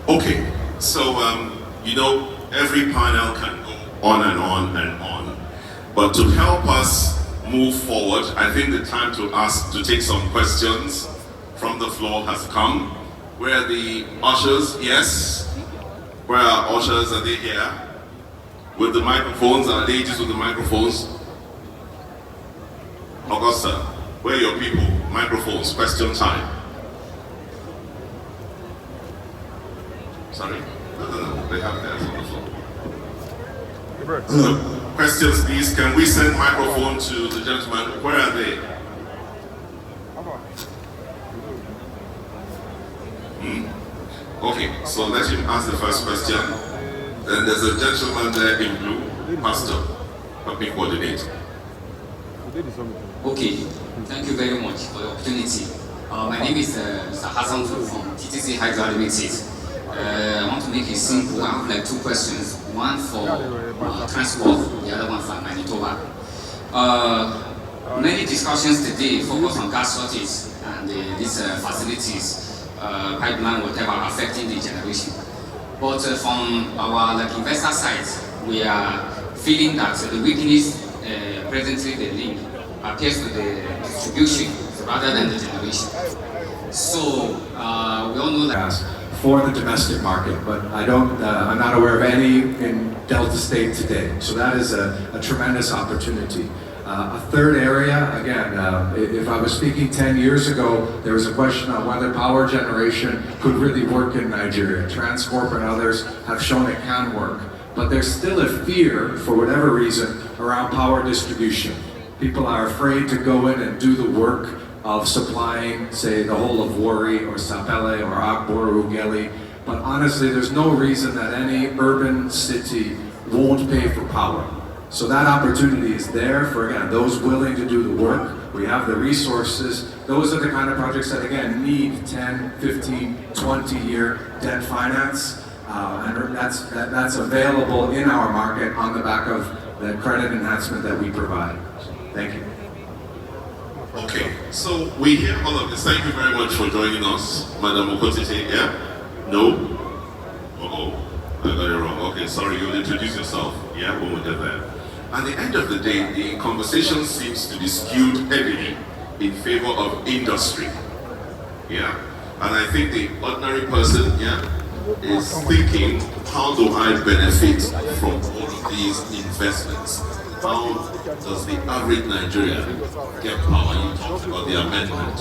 Okay, so every panel can go on and on and on, but to help us move forward, I think the time to take some questions from the floor has come. Where are the ushers? Yes. Where are ushers? Are they here? With the microphones? Are ladies with the microphones? Augusta, where are your people? Microphones, question time. Sorry? No, they have theirs on the floor. So, questions please. Can we send microphone to the gentleman? Where are they? Okay, so let him ask the first question. Then there's a gentleman there in blue. Pastor, help me coordinate. Okay, thank you very much for the opportunity. My name is Mr. Hassan from TTC Hydro Limited. I want to make it simple. I have like two questions. One for transport, the other one for Manitoba. Many discussions today focus on gas shortage and these facilities, pipeline, whatever, affecting the generation. But from our investor side, we are feeling that the weakness presently the link appears to the distribution rather than the generation. So we all know that for the domestic market, but I'm not aware of any in Delta State today. So that is a tremendous opportunity. A third area, again, if I was speaking 10 years ago, there was a question on whether power generation could really work in Nigeria. Transcorp and others have shown it can work. But there's still a fear, for whatever reason, around power distribution. People are afraid to go in and do the work of supplying, say, the whole of Warri or Sapele or Akbor or Ughelli. But honestly, there's no reason that any urban city won't pay for power. So that opportunity is there for, again, those willing to do the work. We have the resources. Those are the kind of projects that, again, need 10, 15, 20-year debt finance. And that's available in our market on the back of the credit enhancement that we provide. Thank you. Okay, so we hear all of this. Thank you very much for joining us, Madam Okotite. Yeah? No? Uh-oh, I got it wrong. Okay, sorry, you'll introduce yourself. Yeah, when we get there. At the end of the day, the conversation seems to be skewed heavily in favor of industry. Yeah? And I think the ordinary person, is thinking, how do I benefit from all of these investments? How does the average Nigerian get power? You talked about the amendment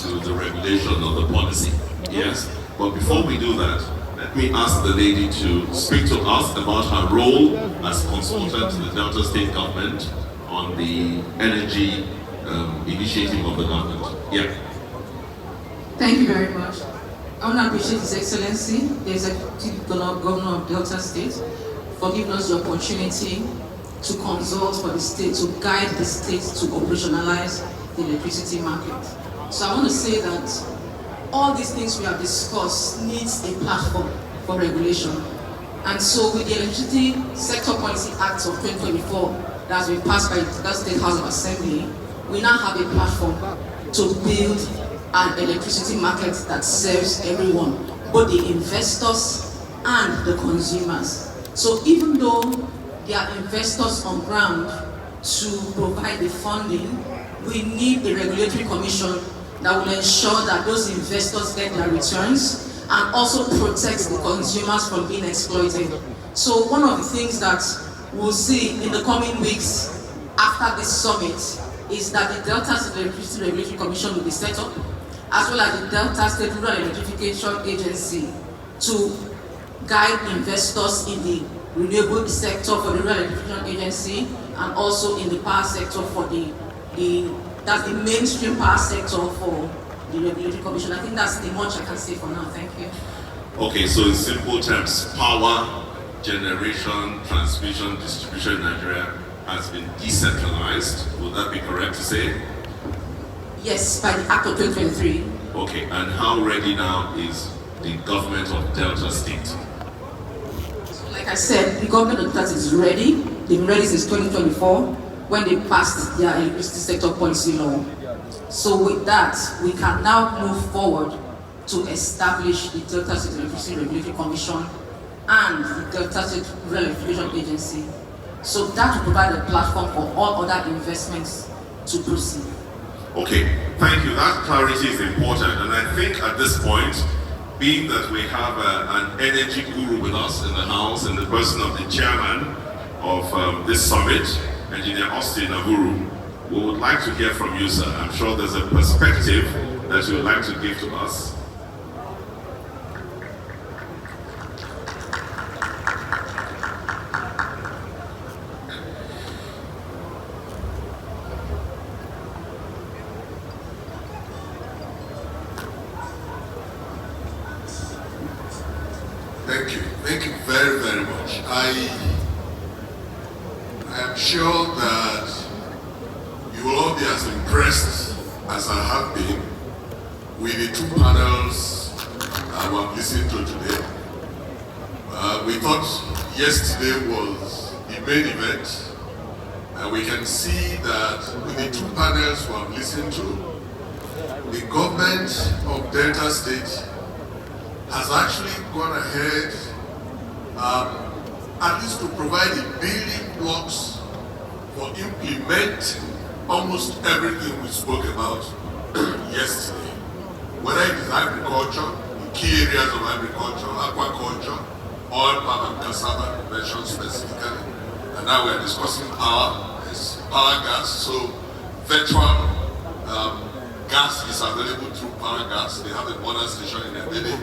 to the regulation of the policy. Yes? But before we do that, let me ask the lady to speak to us about her role as consultant to the Delta State government on the energy initiative of the government. Yeah. Thank you very much. I want to appreciate His Excellency, the Executive Governor of Delta State, for giving us the opportunity to consult for the state, to guide the state to operationalize the electricity market. So I want to say that all these things we have discussed needs a platform for regulation. And so with the Electricity Sector Policy Act of 2024 that has been passed by the State House of Assembly, we now have a platform to build an electricity market that serves everyone, both the investors and the consumers. So even though there are investors on ground to provide the funding, we need a regulatory commission that will ensure that those investors get their returns and also protects the consumers from being exploited. So one of the things that we'll see in the coming weeks after this summit is that the Delta State Electricity Regulatory Commission will be set up, as well as the Delta State Rural Electrification Agency, to guide investors in the renewable sector for the Rural Electrification Agency, and also in the power sector for that's the mainstream power sector for the Regulatory Commission. I think that's the much I can say for now. Thank you. Okay, so in simple terms, power generation, transmission, distribution in Nigeria has been decentralized. Would that be correct to say? Yes, by the Act of 2023. Okay, and how ready now is the government of Delta State? So like I said, the government of Delta State is ready. They've been ready since 2024 when they passed their electricity sector policy law. So with that, we can now move forward to establish the Delta State Electricity Regulatory Commission and the Delta State Rural Electrification Agency. So that will provide a platform for all other investments to proceed. Okay, thank you. That clarity is important, and I think at this point, being that we have an energy guru with us in the house in the person of the chairman of this summit, Engineer Austin Naburu, we would like to hear from you, sir. I'm sure there's a perspective that you would like to give to us. Thank you very, very much. I am sure that you will all be as impressed as I have been with the two panels I have listened to today. We thought yesterday was the main event, and we can see that with the two panels we have listened to, the government of Delta State has actually gone ahead at least to provide the building blocks for implementing almost everything we spoke about yesterday. Whether it is agriculture, the key areas of agriculture, aquaculture, oil, palm, and cassava, mentioned specifically. And now we are discussing power, it's power gas, so virtual gas is available through power gas. They have a border station in Ebede,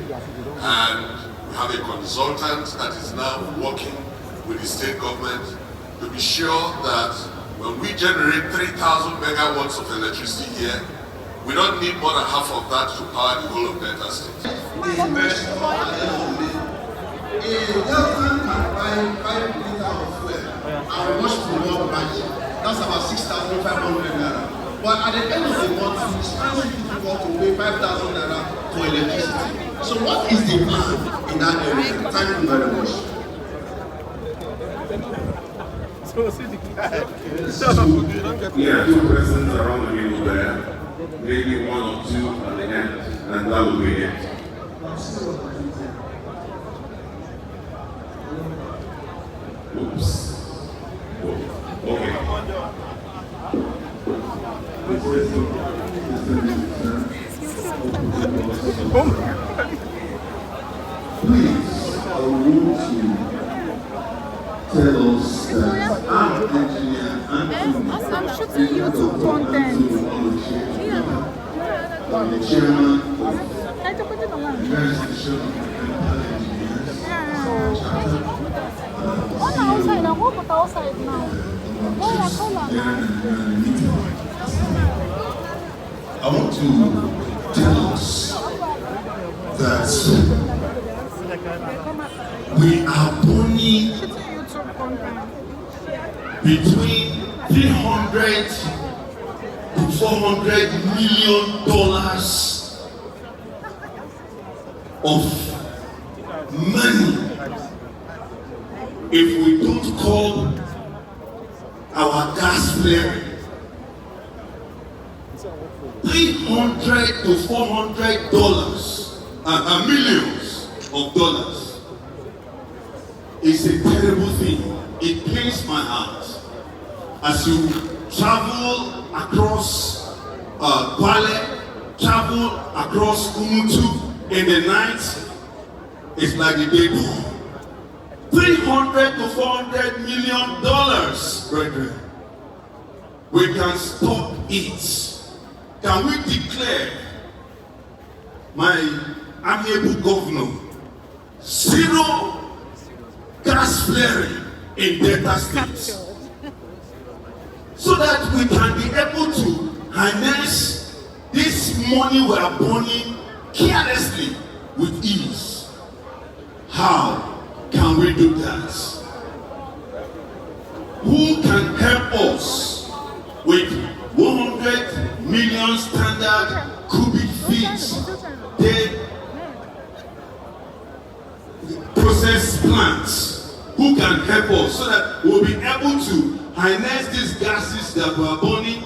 and we have a consultant that is now working with the state government to be sure that when we generate 3,000 megawatts of electricity here, we don't need more than half of that to power the whole of Delta State. A Delta can buy 5 liters of fuel and wash the world magic. That's about 6,500 naira. But at the end of the month, it's asking people to pay 5,000 naira for electricity. So what is the plan in that area? Thank you very much. Yeah, two persons around the middle there, maybe one or two at the end, and that will be it. Oops. Okay. Please, I want you to tell us that our engineer I'm shooting YouTube content. I'm the chairman of the Organization of Empire Engineers. Outside, I'm going to put outside now. I want to tell us that we are burning between $300 to $400 million of money if we don't call our gas flaring. $300 to $400 millions of dollars is a terrible thing. It pains my heart as you travel across Kwale, travel across Umutu in the night. It's like the day dawn. $300 to $400 million, brethren. We can stop it. Can we declare, my amiable governor, zero gas flaring in Delta State, so that we can be able to harness this money we are burning carelessly with ease? How can we do that? Who can help us with 100 million standard cubic feet day process plants? Who can help us so that we'll be able to harness these gases that we are burning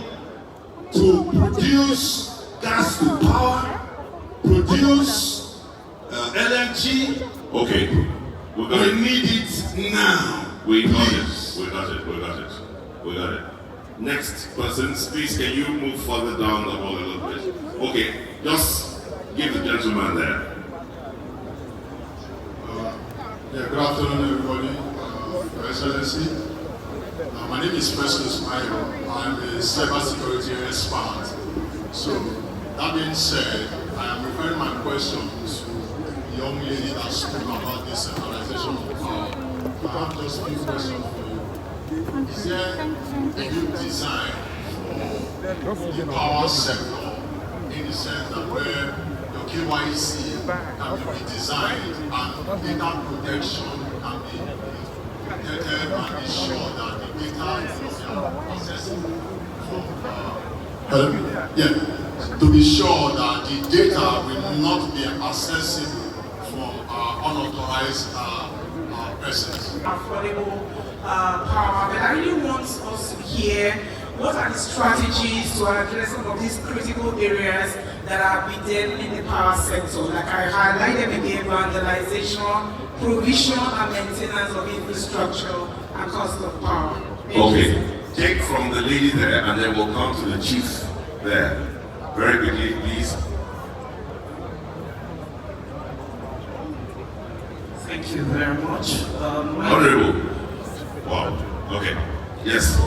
to produce gas to power produce LNG. Okay. We got We it. need it now. We got Please. it. We got it. We got it. We got it. Next person, please, can you move further down the hall a little bit? Okay, just give the gentleman there. Yeah, good afternoon, everybody. Your Excellency. My name is Festus Mayo. I'm a cybersecurity expert. So, that being said, I am referring my question to the young lady that spoke about this centralization of power. I have just a few questions for you. Is there a new design for the power sector in the sense that where your KYC can be redesigned and data protection can be protected and ensure that the data is accessible from to be sure that the data will not be accessible from unauthorized persons. Affordable power, but I really want us to hear what are the strategies to address some of these critical areas that are within in the power sector. Like I highlighted again, vandalization, provision and maintenance of infrastructure and cost of power. Okay, take from the lady there and then we'll come to the chief there. Very quickly, please. Thank you very much. Honorable. Wow. Okay. Yes.